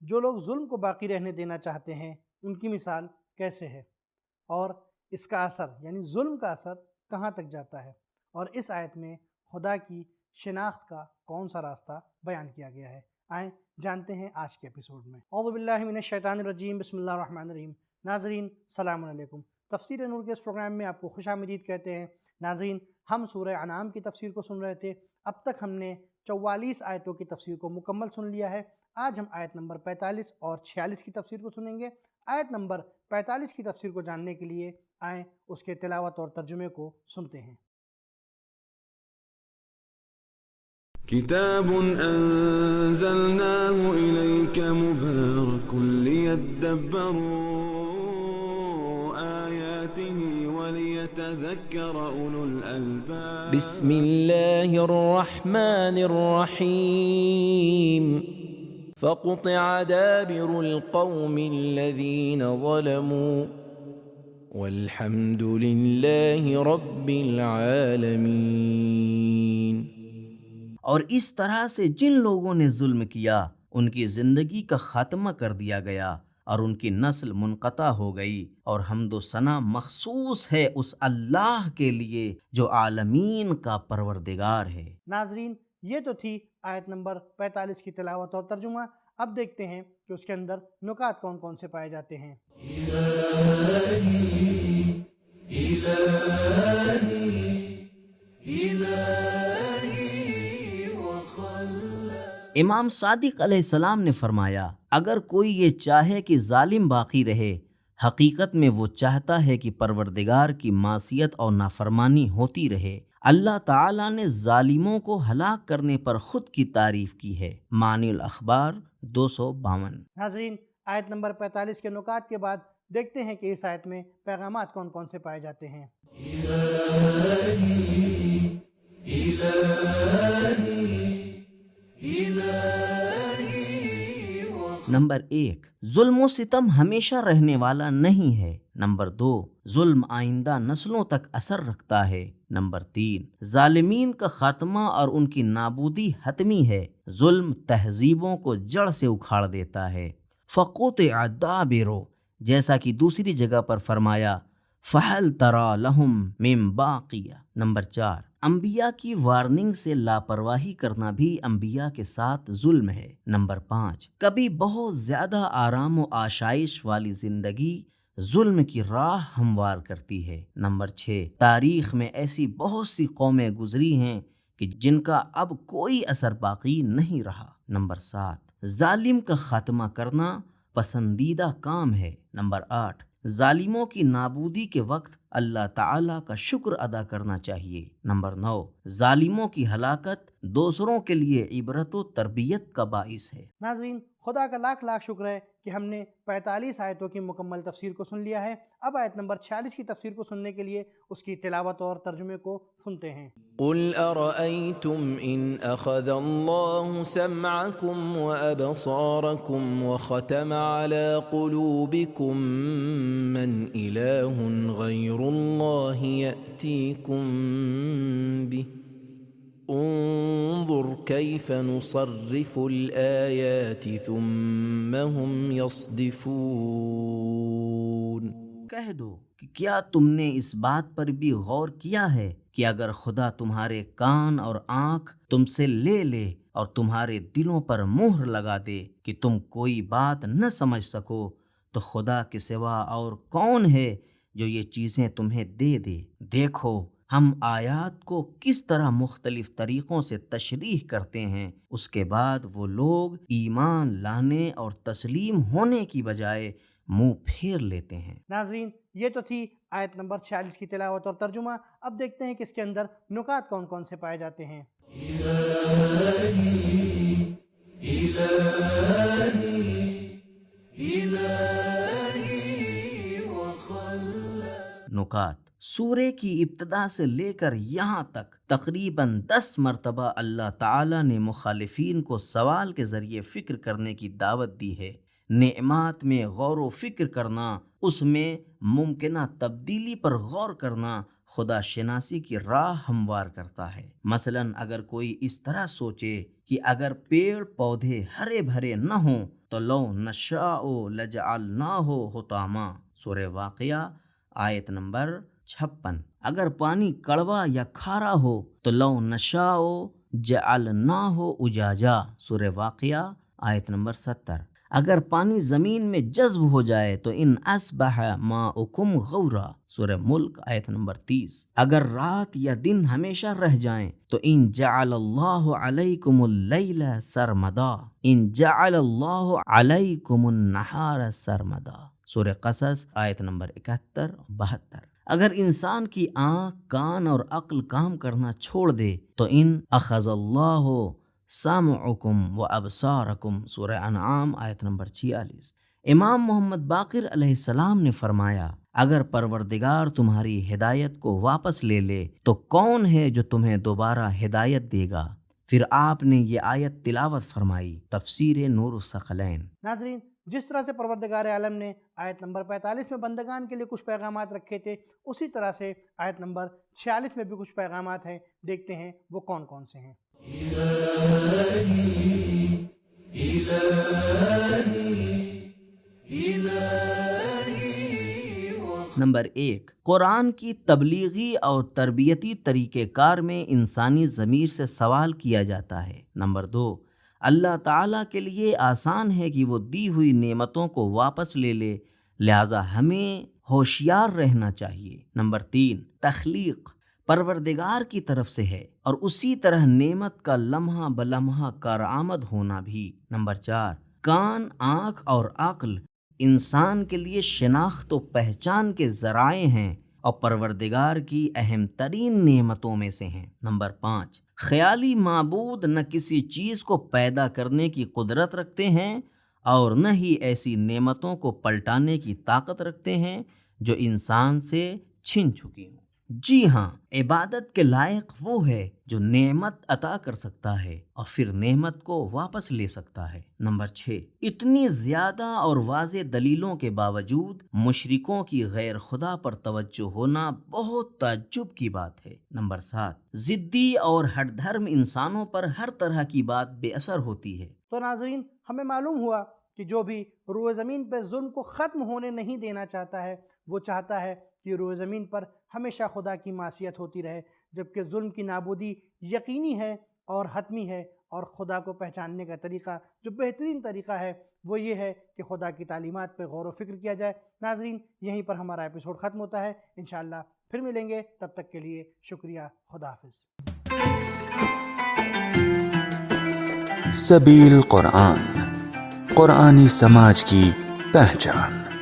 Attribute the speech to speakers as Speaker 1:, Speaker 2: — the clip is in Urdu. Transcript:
Speaker 1: جو لوگ ظلم کو باقی رہنے دینا چاہتے ہیں ان کی مثال کیسے ہے، اور اس کا اثر یعنی ظلم کا اثر کہاں تک جاتا ہے، اور اس آیت میں خدا کی شناخت کا کون سا راستہ بیان کیا گیا ہے۔ آئیں جانتے ہیں آج کے ایپیسوڈ میں۔ اعوذ باللہ من الشیطان الرجیم، بسم اللہ الرحمن الرحیم۔ ناظرین السلام علیکم، تفسیر نور کے اس پروگرام میں آپ کو خوش آمدید کہتے ہیں۔ ناظرین، ہم سورہ انعام کی تفسیر کو سن رہے تھے۔ اب تک ہم نے 44 آیتوں کی تفسیر کو مکمل سن لیا ہے۔ آج ہم آیت نمبر 45 اور 46 کی تفسیر کو سنیں گے۔ آیت نمبر 45 کی تفسیر کو جاننے کے لیے آئیں اس کے تلاوت اور ترجمے کو سنتے ہیں۔
Speaker 2: كتاب أنزلناه إليك مبارك ليدبروا آياته وليتذكر أولو الألباب
Speaker 3: بسم الله الرحمن الرحيم فقطع دابر القوم الذين ظلموا والحمد لله رب العالمين۔
Speaker 4: اور اس طرح سے جن لوگوں نے ظلم کیا ان کی زندگی کا خاتمہ کر دیا گیا اور ان کی نسل منقطع ہو گئی، اور حمد و ثنا مخصوص ہے اس اللہ کے لیے جو عالمین کا پروردگار ہے۔
Speaker 1: ناظرین، یہ تو تھی آیت نمبر 45 کی تلاوت اور ترجمہ۔ اب دیکھتے ہیں کہ اس کے اندر نکات کون کون سے پائے جاتے ہیں۔
Speaker 4: امام صادق علیہ السلام نے فرمایا، اگر کوئی یہ چاہے کہ ظالم باقی رہے، حقیقت میں وہ چاہتا ہے کہ پروردگار کی معصیت اور نافرمانی ہوتی رہے۔ اللہ تعالیٰ نے ظالموں کو ہلاک کرنے پر خود کی تعریف کی ہے۔ معنی الاخبار 252۔
Speaker 1: ناظرین، آیت نمبر 45 کے نکات کے بعد دیکھتے ہیں کہ اس آیت میں پیغامات کون کون سے پائے جاتے ہیں۔
Speaker 4: نمبر 1، ظلم و ستم ہمیشہ رہنے والا نہیں ہے۔ نمبر 2، ظلم آئندہ نسلوں تک اثر رکھتا ہے۔ نمبر 3، ظالمین کا خاتمہ اور ان کی نابودی حتمی ہے۔ ظلم تہذیبوں کو جڑ سے اکھاڑ دیتا ہے۔ فقطع دابر، جیسا کہ دوسری جگہ پر فرمایا، فہل تری لہم من باقیہ۔ نمبر 4، انبیاء کی وارننگ سے لاپرواہی کرنا بھی انبیاء کے ساتھ ظلم ہے۔ نمبر 5، کبھی بہت زیادہ آرام و آشائش والی زندگی ظلم کی راہ ہموار کرتی ہے۔ نمبر 6، تاریخ میں ایسی بہت سی قومیں گزری ہیں کہ جن کا اب کوئی اثر باقی نہیں رہا۔ نمبر 7، ظالم کا خاتمہ کرنا پسندیدہ کام ہے۔ نمبر 8، ظالموں کی نابودی کے وقت اللہ تعالیٰ کا شکر ادا کرنا چاہیے۔ نمبر 9، ظالموں کی ہلاکت دوسروں کے لیے عبرت و تربیت کا باعث ہے۔
Speaker 1: ناظرین، خدا کا لاکھ لاکھ شکر ہے کہ ہم نے 45 آیتوں کی مکمل تفسیر کو سن لیا ہے۔ اب آیت نمبر 46 کی تفسیر کو سننے کے لیے اس کی تلاوت اور ترجمے کو سنتے ہیں۔
Speaker 3: قل أرأيتم إن أخذ الله سمعكم وأبصاركم وختم على قلوبكم من إله غير الله يأتيكم به انظر كيف نصرف الآيات ثم هم يصدفون۔
Speaker 4: کہہ دو کہ کیا تم نے اس بات پر بھی غور کیا ہے کہ اگر خدا تمہارے کان اور آنکھ تم سے لے لے اور تمہارے دلوں پر مہر لگا دے کہ تم کوئی بات نہ سمجھ سکو، تو خدا کے سوا اور کون ہے جو یہ چیزیں تمہیں دے دے؟ دیکھو ہم آیات کو کس طرح مختلف طریقوں سے تشریح کرتے ہیں۔ اس کے بعد وہ لوگ ایمان لانے اور تسلیم ہونے کی بجائے منہ پھیر لیتے ہیں۔
Speaker 1: ناظرین، یہ تو تھی آیت نمبر 46 کی تلاوت اور ترجمہ۔ اب دیکھتے ہیں کہ اس کے اندر نکات کون کون سے پائے جاتے ہیں۔
Speaker 4: نکات، سورے کی ابتدا سے لے کر یہاں تک تقریباً 10 مرتبہ اللہ تعالیٰ نے مخالفین کو سوال کے ذریعے فکر کرنے کی دعوت دی ہے۔ نعمات میں غور و فکر کرنا، اس میں ممکنہ تبدیلی پر غور کرنا، خدا شناسی کی راہ ہموار کرتا ہے۔ مثلاً اگر کوئی اس طرح سوچے کہ اگر پیڑ پودے ہرے بھرے نہ ہوں تو لو نشاء لجعلناہ حطاما، سورہ واقعہ آیت نمبر 56۔ اگر پانی کڑوا یا کھارا ہو تو لو نشاء جعلناہ اجاجا، سورہ واقعہ آیت نمبر 70۔ اگر پانی زمین میں جذب ہو جائے تو ان اصبح ماؤکم غورا، سورہ ملک آیت نمبر 30۔ اگر رات یا دن ہمیشہ رہ جائیں تو ان جعل اللہ علیکم اللیل سرمدا، ان جعل اللہ علیکم النہار سرمدا، سورہ قصص آیت نمبر 71-72۔ اگر انسان کی آنکھ، کان اور عقل کام کرنا چھوڑ دے تو ان اخذ اللہ سامعکم و ابصارکم، سورہ انعام آیت نمبر 46۔ امام محمد باقر علیہ السلام نے فرمایا اگر پروردگار تمہاری ہدایت کو واپس لے لے تو کون ہے جو تمہیں دوبارہ ہدایت دے گا؟ پھر آپ نے یہ آیت تلاوت فرمائی، تفسیر نور الثقلین۔
Speaker 1: ناظرین، جس طرح سے پروردگار عالم نے آیت نمبر 45 میں بندگان کے لیے کچھ پیغامات رکھے تھے، اسی طرح سے آیت نمبر 46 میں بھی کچھ پیغامات ہیں، دیکھتے ہیں وہ کون کون سے ہیں۔
Speaker 4: نمبر 1، قرآن کی تبلیغی اور تربیتی طریقہ کار میں انسانی ضمیر سے سوال کیا جاتا ہے۔ نمبر 2، اللہ تعالیٰ کے لیے آسان ہے کہ وہ دی ہوئی نعمتوں کو واپس لے لے، لہٰذا ہمیں ہوشیار رہنا چاہیے۔ نمبر 3، تخلیق پروردگار کی طرف سے ہے اور اسی طرح نعمت کا لمحہ بلمحہ کارآمد ہونا بھی۔ نمبر 4، کان، آنکھ اور عقل انسان کے لیے شناخت و پہچان کے ذرائع ہیں اور پروردگار کی اہم ترین نعمتوں میں سے ہیں۔ نمبر 5، خیالی معبود نہ کسی چیز کو پیدا کرنے کی قدرت رکھتے ہیں اور نہ ہی ایسی نعمتوں کو پلٹانے کی طاقت رکھتے ہیں جو انسان سے چھن چکی ہوں۔ جی ہاں، عبادت کے لائق وہ ہے جو نعمت عطا کر سکتا ہے اور پھر نعمت کو واپس لے سکتا ہے۔ نمبر 6، اتنی زیادہ اور واضح دلیلوں کے باوجود مشرکوں کی غیر خدا پر توجہ ہونا بہت تعجب کی بات ہے۔ نمبر 7، ضدی اور ہٹ دھرم انسانوں پر ہر طرح کی بات بے اثر ہوتی ہے۔
Speaker 1: تو ناظرین، ہمیں معلوم ہوا کہ جو بھی روئے زمین پہ ظلم کو ختم ہونے نہیں دینا چاہتا ہے، وہ چاہتا ہے کہ روئے زمین پر ہمیشہ خدا کی معصیت ہوتی رہے، جبکہ ظلم کی نابودی یقینی ہے اور حتمی ہے، اور خدا کو پہچاننے کا طریقہ جو بہترین طریقہ ہے وہ یہ ہے کہ خدا کی تعلیمات پہ غور و فکر کیا جائے۔ ناظرین، یہیں پر ہمارا ایپیسوڈ ختم ہوتا ہے، انشاءاللہ پھر ملیں گے، تب تک کے لیے شکریہ، خدا حافظ۔
Speaker 5: سبیل قرآن، قرآنی سماج کی پہچان۔